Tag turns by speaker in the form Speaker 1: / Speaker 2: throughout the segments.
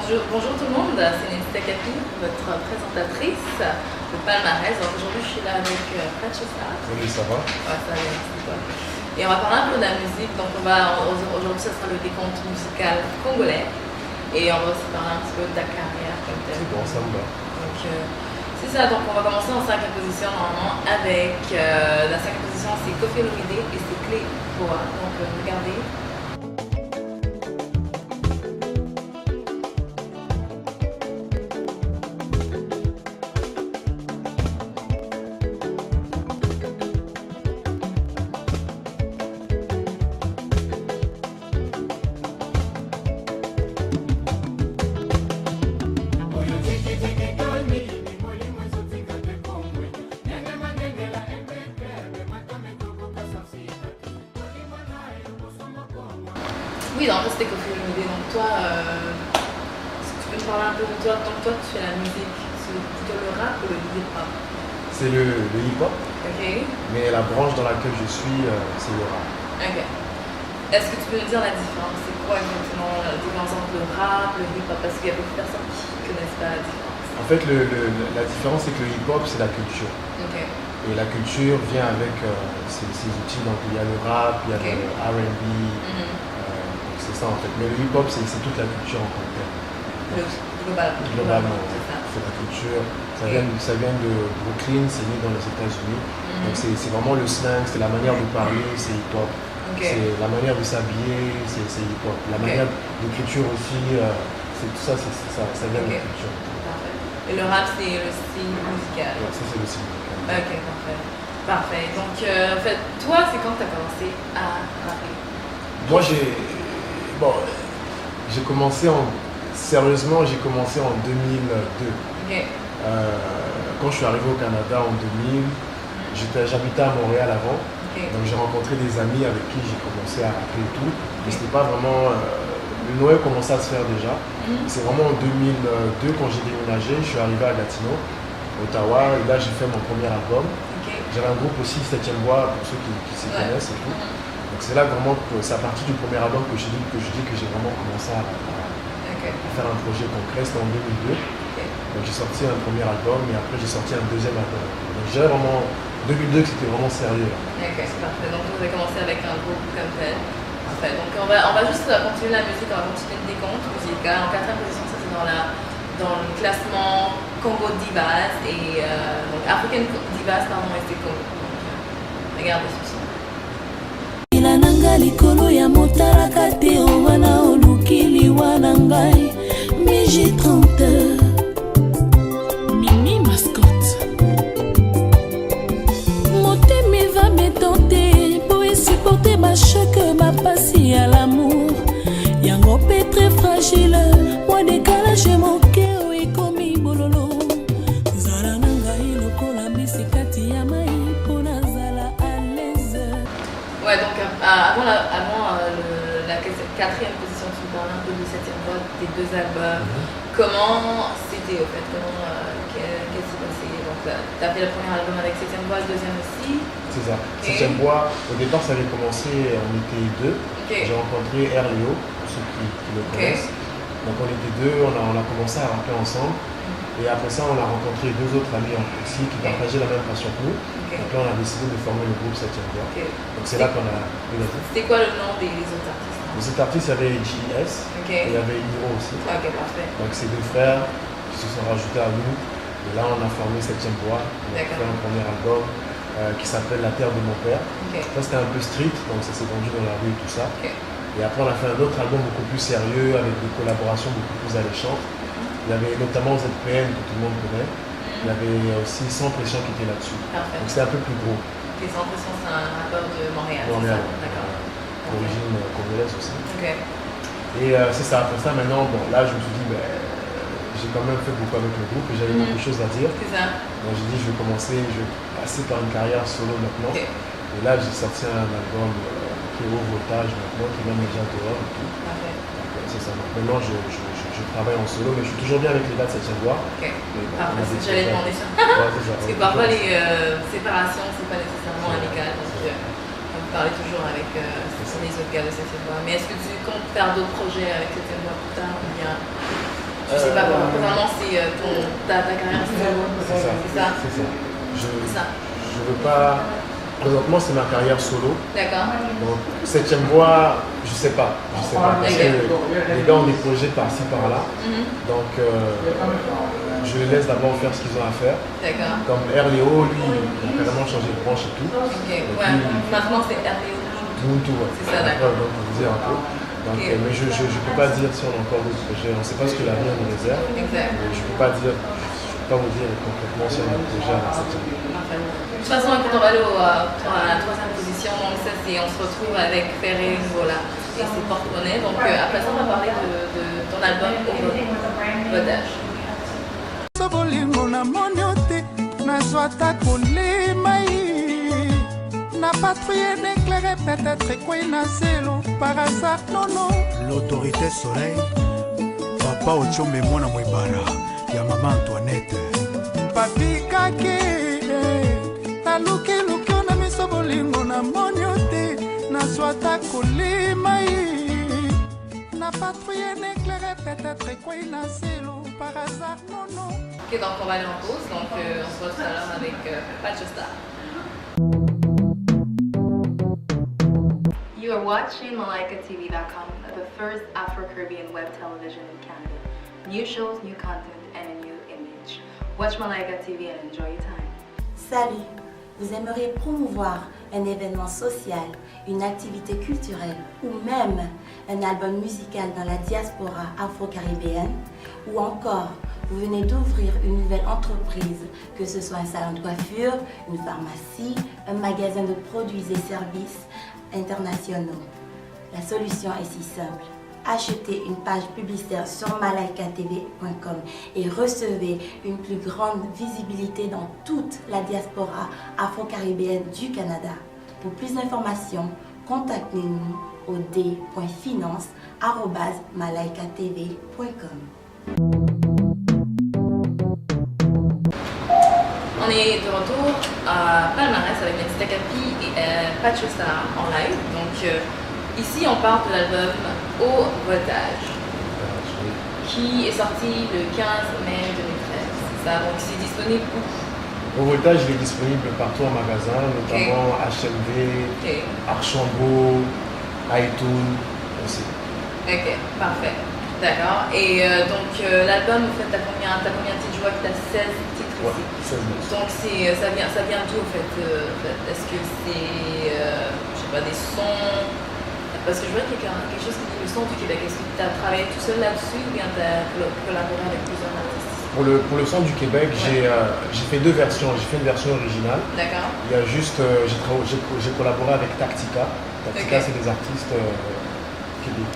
Speaker 1: Bonjour tout le monde, c'est Nestita Capi, votre présentatrice de Palmarès. Donc aujourd'hui je suis là avec Francesca.
Speaker 2: Oui, ça va.
Speaker 1: Ouais, ça va, merci toi. Et on va parler un peu de la musique, donc aujourd'hui ça sera le décompte musical congolais. Et on va aussi parler un petit peu de ta carrière comme telle.
Speaker 2: C'est bon, ça me va.
Speaker 1: Donc c'est ça, donc on va commencer en 5e position normalement avec la 5e position c'est Koffi Olomide et c'est Clé Boa. Donc regardez. Oui, en fait, c'était Koffi Olomide. Donc, toi, est-ce que tu peux me parler un peu de toi? Donc, toi, tu fais la musique, c'est plutôt le rap ou le hip-hop?
Speaker 2: C'est le hip-hop,
Speaker 1: Ok.
Speaker 2: mais la branche dans laquelle je suis, c'est le rap.
Speaker 1: Ok. Est-ce que tu peux me dire la différence? C'est quoi exactement la différence entre le rap, le hip-hop? Parce qu'il y a beaucoup de personnes qui ne connaissent pas la différence.
Speaker 2: En fait, la différence, c'est que le hip-hop, c'est la culture.
Speaker 1: Ok.
Speaker 2: Et la culture vient avec ses outils. Donc, il y a le rap, il y a
Speaker 1: Ok.
Speaker 2: le R&B. Donc c'est ça, en fait. Mais le hip-hop, c'est toute la culture en tant que telle. Globalement,
Speaker 1: c'est ça.
Speaker 2: c'est la culture. Ça vient de Brooklyn, c'est né dans les États-Unis. Donc c'est vraiment le slang, c'est la manière de parler, c'est hip-hop.
Speaker 1: Ok.
Speaker 2: C'est la manière de s'habiller, c'est hip-hop. La manière d'écriture aussi, c'est tout ça, ça vient de la culture.
Speaker 1: Parfait. Et le rap, c'est le style musical.
Speaker 2: Ouais, ça, c'est le style musical.
Speaker 1: Ok, parfait. Parfait. Donc, en fait, toi, c'est quand tu as commencé à rapper?
Speaker 2: Moi, sérieusement, j'ai commencé en 2002.
Speaker 1: Ok.
Speaker 2: Quand je suis arrivé au Canada en 2000, j'habitais à Montréal avant.
Speaker 1: Ok.
Speaker 2: Donc j'ai rencontré des amis avec qui j'ai commencé à rapper et tout. Mais c'était pas vraiment. Le Noël commençait à se faire déjà. C'est vraiment en 2002 quand j'ai déménagé, je suis arrivé à Gatineau, Ottawa, et là j'ai fait mon premier album.
Speaker 1: Ok.
Speaker 2: J'avais un groupe aussi, 7e Bois, pour ceux qui s'y connaissent et tout. Donc c'est là vraiment que c'est à partir du premier album que je dis que j'ai vraiment commencé à faire un projet concret. C'était en 2002. Donc j'ai sorti un premier album et après j'ai sorti un deuxième album. Donc je dirais vraiment 2002 que c'était vraiment sérieux.
Speaker 1: Ok, c'est parfait. Donc vous avez commencé avec un groupe comme tel. Parfait. Donc on va juste continuer la musique, on va continuer le décompte musical. En 4e position, ça c'est dans le classement Congo Divas et donc African Divas, pardon, et c'est Congo. Donc, regardez ce son.
Speaker 3: Ilananga likolo ya motalaka te wana olukili wana ngai miji 30 mini mascotte motemi va me tenter pour supporter ma choc ma passie à l'amour yango pe très fragile moi décalage mon cœur ekomi bololo zala na ngai lokola mbisi kati ya mai mpona zala à l'aise.
Speaker 1: Ouais, donc avant la 4e position, tu me parlais un peu de 7e voix, tes 2 albums. Comment c'était au fait? Qu'est-ce qui s'est passé? Donc, tu as fait le premier album avec 7e voix, le deuxième aussi.
Speaker 2: C'est ça. 7e Bois, au départ ça avait commencé, on était deux. J'ai rencontré Léo, pour ceux qui le connaissent. Donc on était deux, on a commencé à rapper ensemble. Et après ça, on a rencontré 2 autres amis aussi qui partageaient la même passion que nous. Donc là, on a décidé de former le groupe 7e Bois. Donc c'est là qu'on a...
Speaker 1: C'était quoi le nom des autres artistes?
Speaker 2: Les autres artistes, il y avait JS, et il y avait Niro aussi.
Speaker 1: Ok, parfait.
Speaker 2: Donc c'est 2 frères qui se sont rajoutés à nous. Et là, on a formé 7e Bois. On a fait un premier album qui s'appelle La Terre de mon père. Ça, c'était un peu street, donc ça s'est vendu dans la rue et tout ça. Et après, on a fait un autre album beaucoup plus sérieux, avec des collaborations beaucoup plus alléchantes. Il y avait notamment ZPN, que tout le monde connaît. Il y avait aussi Sans Pression qui était là-dessus. Donc c'était un peu plus gros.
Speaker 1: Et Sans Pression, c'est un rappeur de Montréal.
Speaker 2: Montréal,
Speaker 1: d'accord.
Speaker 2: D'origine congolaise aussi.
Speaker 1: Ok.
Speaker 2: Et c'est ça, après ça, maintenant, bon, là, je me suis dit, j'ai quand même fait beaucoup avec le groupe et j'avais beaucoup de choses à dire.
Speaker 1: C'est ça.
Speaker 2: Donc j'ai dit, je vais passer par une carrière solo maintenant. Et là, j'ai sorti un album qui est au voltage maintenant, qui est même déjà dehors et tout. C'est ça. Donc, maintenant, je travaille en solo, mais je suis toujours bien avec les gars de 7e Bois.
Speaker 1: Ok. J'allais demander ça. Parce que parfois, les séparations, c'est pas nécessairement amical. Donc, on parlait toujours avec les autres gars de 7e Bois. Mais est-ce que tu comptes faire d'autres projets avec 7e Bois plus tard ou bien Je sais pas, présentement c'est ta carrière solo.
Speaker 2: C'est ça. Je veux pas. Présentement, c'est ma carrière solo.
Speaker 1: D'accord.
Speaker 2: Donc, 7e voix, je sais pas. Parce que les gars ont des projets par-ci, par-là. Donc, je les laisse d'abord faire ce qu'ils ont à faire.
Speaker 1: D'accord.
Speaker 2: Comme Léo, lui, il a carrément changé de branche et tout.
Speaker 1: Ok, ouais. Maintenant, c'est Léo.
Speaker 2: Muntu, ouais.
Speaker 1: C'est ça, d'accord.
Speaker 2: Donc, vous dire un peu. Donc, mais je ne peux pas dire si on a encore d'autres projets. On ne sait pas ce que l'avenir nous réserve.
Speaker 1: Exact.
Speaker 2: Mais je ne peux pas vous dire concrètement si on a un projet à la 7e.
Speaker 1: De toute façon, écoute, on va aller pour la 3e position. Donc, ça, on se retrouve avec Ferré, voilà. Et c'est porte-monnaie. Donc, après ça, on va parler de ton album Votage.
Speaker 4: L'autorité soleil, papa Otiombe mwana mwebara, ya maman Antoinette. Papi kake, naluki na miso bolingo na monyote, nazwata kolima na patrouille n'éclairait peut-être quoi inacelo par hasard non.
Speaker 1: Ok, donc on va aller en pause, donc on se retrouve tout à l'heure avec Patchesta. You are watching MalaikaTV.com, the first Afro-Caribbean web television in Canada. New shows, new content, and a new image. Watch Malaika TV and enjoy your time.
Speaker 5: Salut! Vous aimeriez promouvoir un événement social, une activité culturelle ou même un album musical dans la diaspora afro-caribéenne? Ou encore, vous venez d'ouvrir une nouvelle entreprise, que ce soit un salon de coiffure, une pharmacie, un magasin de produits et services internationaux. La solution est si simple. Achetez une page publicitaire sur malaikatv.com et recevez une plus grande visibilité dans toute la diaspora afro-caribéenne du Canada. Pour plus d'informations, contactez-nous au d.finance@malaikatv.com.
Speaker 1: On est de retour à Palmarès avec Natita Capi et Patchesta en live. Donc ici on parle de l'album Au Voltage qui est sorti le 15 mai 2013. C'est ça, donc c'est disponible où?
Speaker 2: Au Voltage, il est disponible partout en magasin, notamment HMV, Archambault, iTunes aussi.
Speaker 1: Ok, parfait. D'accord. Et donc l'album, en fait, t'as combien de titres? Je vois que t'as 16 titres
Speaker 2: ouais,
Speaker 1: ici.
Speaker 2: 16.
Speaker 1: Donc ça vient d'où en fait, Est-ce que c'est, je sais pas, des sons? Parce que je vois qu'il y a quelque chose qui dit le son du Québec. Est-ce que tu as travaillé tout seul là-dessus ou bien tu as collaboré avec plusieurs artistes?
Speaker 2: Pour le son du Québec, j'ai fait deux versions. J'ai fait une version originale.
Speaker 1: D'accord.
Speaker 2: Il y a juste, j'ai collaboré avec Tactica. Tactica, c'est des artistes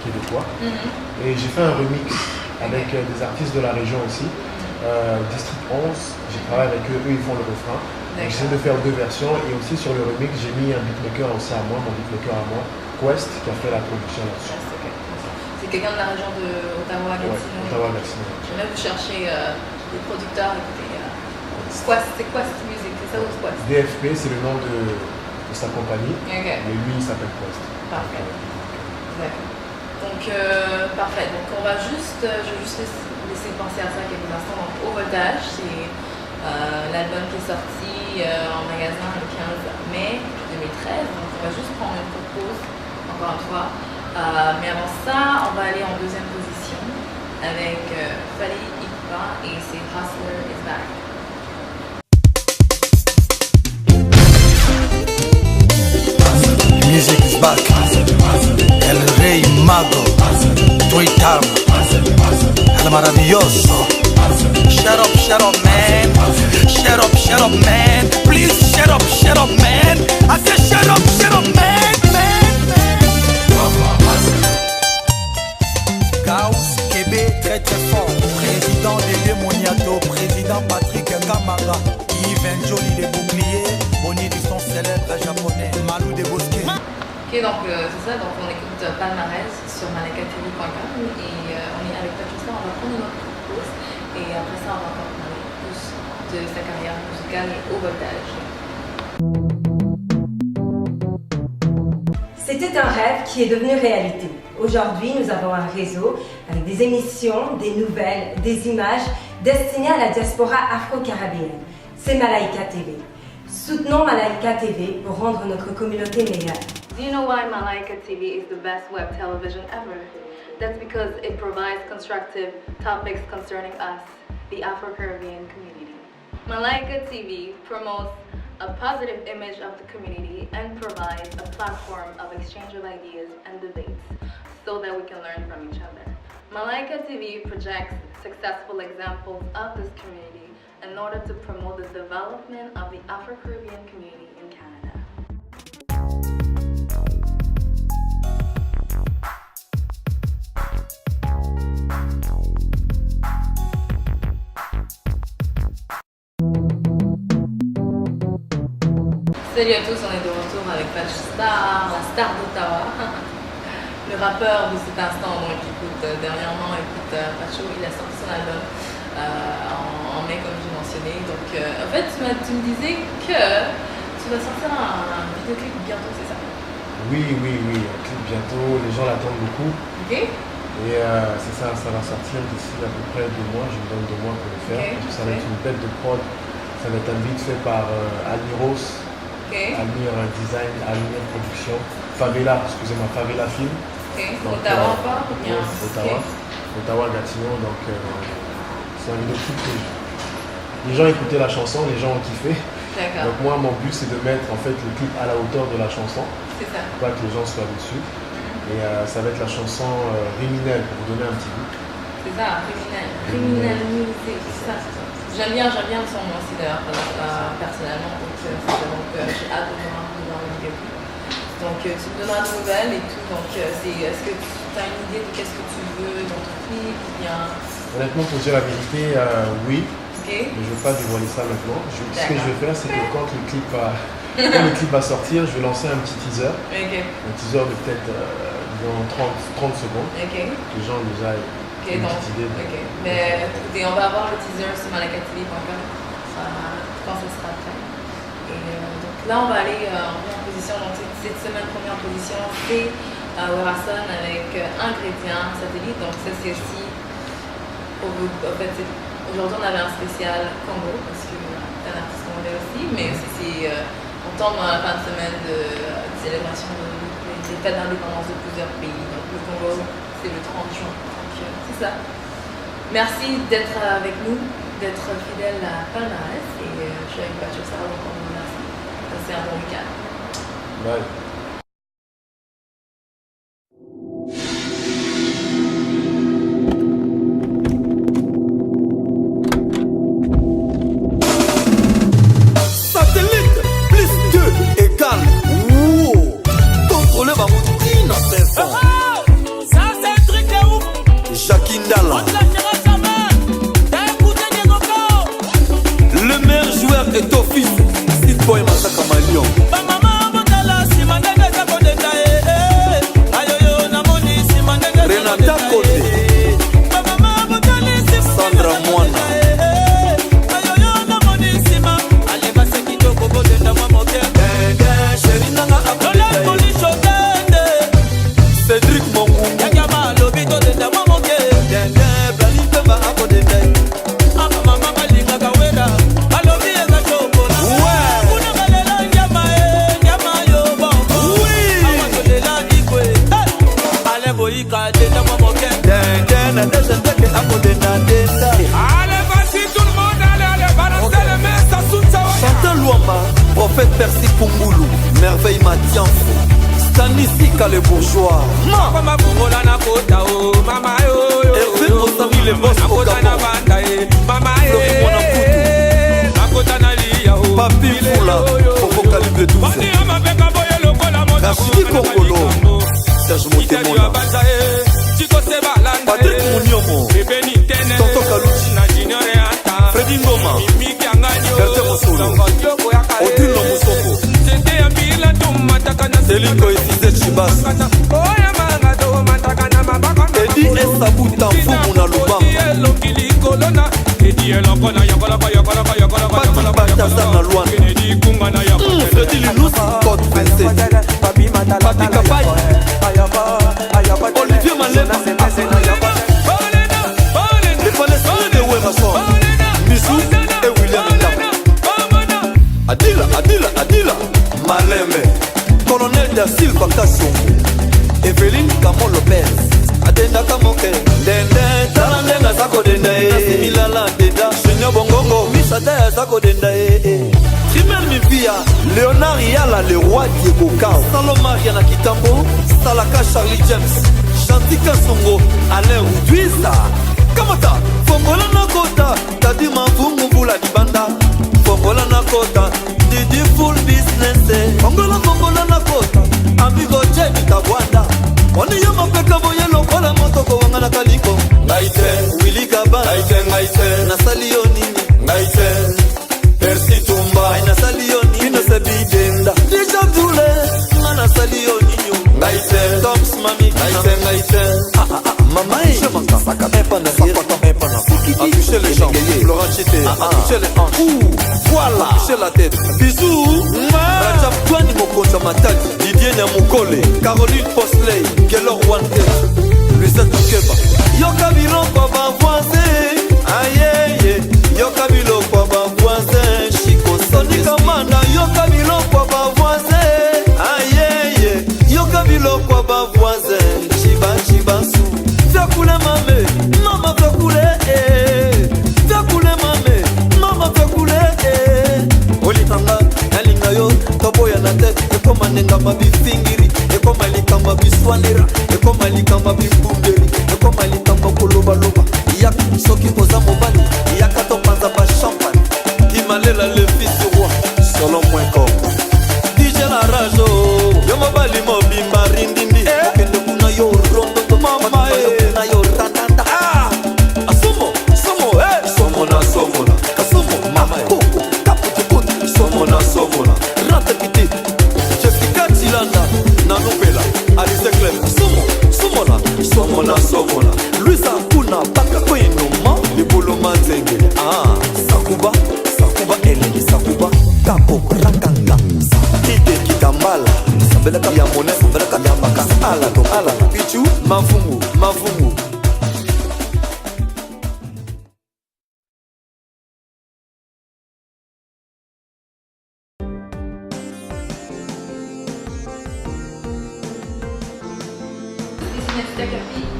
Speaker 2: québécois. Et j'ai fait un remix avec des artistes de la région aussi. District 11, j'ai travaillé avec eux, ils font le refrain. J'essaie de faire deux versions et aussi sur le remix, j'ai mis un beatmaker aussi à moi, mon beatmaker à moi, Quest, qui a fait la production là-dessus.
Speaker 1: C'est quelqu'un de la région de Ottawa-Gatineau.
Speaker 2: Ottawa-Gatineau.
Speaker 1: J'aimerais vous chercher des producteurs. Écoutez, Quest, c'est Quest Music, c'est ça ou Quest?
Speaker 2: DFP, c'est le nom de sa compagnie, mais lui, il s'appelle Quest.
Speaker 1: Parfait. D'accord. Donc, parfait. Donc, je vais juste laisser penser à ça quelques instants. Donc, Au Voltage, c'est l'album qui est sorti en magasin le 15 mai 2013. Donc, on va juste prendre une courte pause, encore une fois. Mais avant ça, on va aller en deuxième position avec Fally Ipupa et c'est Hustler is Back.
Speaker 4: Music is back. El Rey Mago, Twitter, El Maravilloso. Shut up, man. Shut up, man. Please shut up, man. I said shut up, man. Gauss, Québec, très fort. Président Dédé Moniato, président Patrick Kamara, Yves Njoli les boucliers, Bonnie du son célèbre japonais, Malou des Bosquets.
Speaker 1: Ok, donc c'est ça, donc on écoute Palmarès sur malaikatv.com et on est avec Patchesta, on va prendre notre pause et après ça on va encore parler plus de sa carrière musicale Au Voltage.
Speaker 6: C'était un rêve qui est devenu réalité. Aujourd'hui, nous avons un réseau avec des émissions, des nouvelles, des images destinées à la diaspora afro-caribéenne. C'est Malaika TV. Soutenons Malaika TV pour rendre notre communauté meilleure.
Speaker 1: Do you know why Malaika TV is the best web television ever? That's because it provides constructive topics concerning us, the Afro-Caribbean community. Malaika TV promotes a positive image of the community and provides a platform of exchange of ideas and debates so that we can learn from each other. Malaika TV projects successful examples of this community in order to promote the development of the Afro-Caribbean community in Canada. Salut à tous, on est de retour avec Patch Star, la star d'Ottawa. Le rappeur de cet instant, donc, dernièrement, Pacho, il a sorti son album en mai, comme j'ai mentionné. Donc, en fait, tu me disais que tu vas sortir un vidéoclip bientôt, c'est ça?
Speaker 2: Oui, un clip bientôt. Les gens l'attendent beaucoup.
Speaker 1: Ok.
Speaker 2: Et c'est ça, ça va sortir d'ici à peu près 2 mois. Je me donne 2 mois pour le faire. Okay. Ça va être une bête de prod. Ça va être un beat fait par Almiros. Almir Design, Almir Production, Favela, excusez-moi, Favela Film.
Speaker 1: Donc, Ottawa pas ou bien
Speaker 2: Ottawa, Gatineau, donc c'est un vidéoclip que les gens écoutaient la chanson, les gens ont kiffé. Donc moi, mon but c'est de mettre en fait le clip à la hauteur de la chanson,
Speaker 1: c'est ça.
Speaker 2: Pour pas que les gens soient dessus. Et ça va être la chanson Riminel, pour vous donner un petit bout.
Speaker 1: C'est ça, Riminel, c'est ça. J'aime bien le son moi aussi d'ailleurs, personnellement, donc j'ai hâte de voir le vidéoclip. Donc tu me donneras des nouvelles et tout, donc est-ce que tu as une idée de qu'est-ce que tu veux dans ton clip ou bien...
Speaker 2: Honnêtement, pour dire la vérité, oui, mais je ne veux pas dévoiler ça maintenant. Ce que je vais faire, c'est que quand le clip va sortir, je vais lancer un petit teaser, un teaser de peut-être 30 secondes, que les gens déjà...
Speaker 1: Mais écoutez, on va avoir le teaser sur malaikatv.com quand ça sera prêt. Et donc là, on va aller en première position. Donc cette semaine, première position, c'est Werason avec Ingrédients Satellite. Donc ça, c'est aussi, en fait, aujourd'hui, on avait un spécial Congo parce que c'est un artiste congolais aussi, mais on tombe dans la fin de semaine de célébration des fêtes d'indépendance de plusieurs pays. Donc le Congo, c'est le 30 juin. C'est ça. Merci d'être avec nous, d'être fidèle à Palmarès et je suis avec Pacho Sarah, donc on vous remercie. Passez un bon week-end.
Speaker 2: Bye.
Speaker 4: Satellite plus 2 égale wow. Contrôlez ma routine, c'est ça.
Speaker 3: Ça c'est un truc de ouf.
Speaker 4: Jackie Ndala, le meilleur joueur est au fils Sid Boy Masaka Malion. Renata Kote, Sandra Mwana, Cédric Mongou, Chantal Luamba, prophète Percy Kungulu, merveille Matianfo, Stanisika le bourgeois, Hervé Osami le boss au Gabon, Flori Mwanamputu, Papi Moula, Coco Calibre 12, Rachidi Kongolo, Serge Motemona, Patrick Mouniomo, Tonto Kalouchi, Freddy Ngoma, Berthe Mosolo, Odile Moussoko, Selingo Esize Chibas, Edi Esabuta Mfumu na Lubamba, Pati Bataza na Luanda, Freddy Linus, Code 27, Papi Kapai, Olivier Malema, les Palestiniens de Werason, Missou et William Ndam. Adila, Maleme, Colonel da Silva Kassongo, Evelyne Camon Lopez, Adenda Kamoke, Dende, Talandenga Zako Denda, Milala Denda, Seigneur Bongongo, Misada Zako Denda, Trimel Mipia, Léonard Yala, le roi Diego Kao, Saloma Yana Kitambo, Salaka Charlie James, Chantika Songo, Alain Oudouisa, Kamata, Fongola Nakota, Tadima Vumubula Dibanda, Fongola Nakota, Didi full business, Fongola Nakota, Amigo Jenny Kabwanda, Oni Yama Peka Boyelo, Kola Motoko Wangana Kaliko, Ngaite, Willy Gaba, Ngaite, Nasalioni, Ngaite, Percy Tumba, Nasalioni, Inose Bidenda, Deja Dule, Nasalioni, Ngaite, Toms Mami, Ngaite, Maman, je m'en casse, afficher les jambes, Laurent Chité, afficher les hanches, voilà, afficher la tête, bisous, Rajab Twani Mokonja Matadi, Didier Nyamukole, Caroline Posley, Gelor Wante, Lucette Mokeba, Yoka Bilon Baba Voisin, aïe, Yoka Bilon Baba Voisin, Chico Sonic Amanda, Yoka Bilon Baba Voisin, aïe, Yoka Bilon Baba Voisin, Chiba Sou. Fais couler mamé, maman fait couler, fais couler mamé, maman fait couler, Olitanga, Nalinga yo, Toboya na tête, et comme Anenga ma bifingiri, et comme Alikamba biswanera, et comme Alikamba bifumberi, et comme Alikamba koloba loba, Yak, Soki Oza Mobali, Yakato Panzaba Champagne, Imalela le fils du roi, Solon.com, DJ la rajo, Yomobali Mobimba Rindindi, Kende Kuna yo rondo, Mama na yo rananda asomo kasomo mama koko kaputukuti somo rata kiti Jessica Tilanda na nobela Alice Clem somo na Luisa Kuna baka koinoma libolo manzenge sakuba eleni sakuba kapo rakanga kite kitambala sabela ya mone sabela ya baka ala pichu mafungu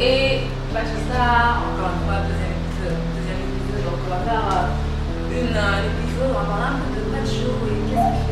Speaker 1: et Bachista, encore une fois, deuxième épisode, donc on va faire un épisode, on va parler un peu de Pacho et qu'est-ce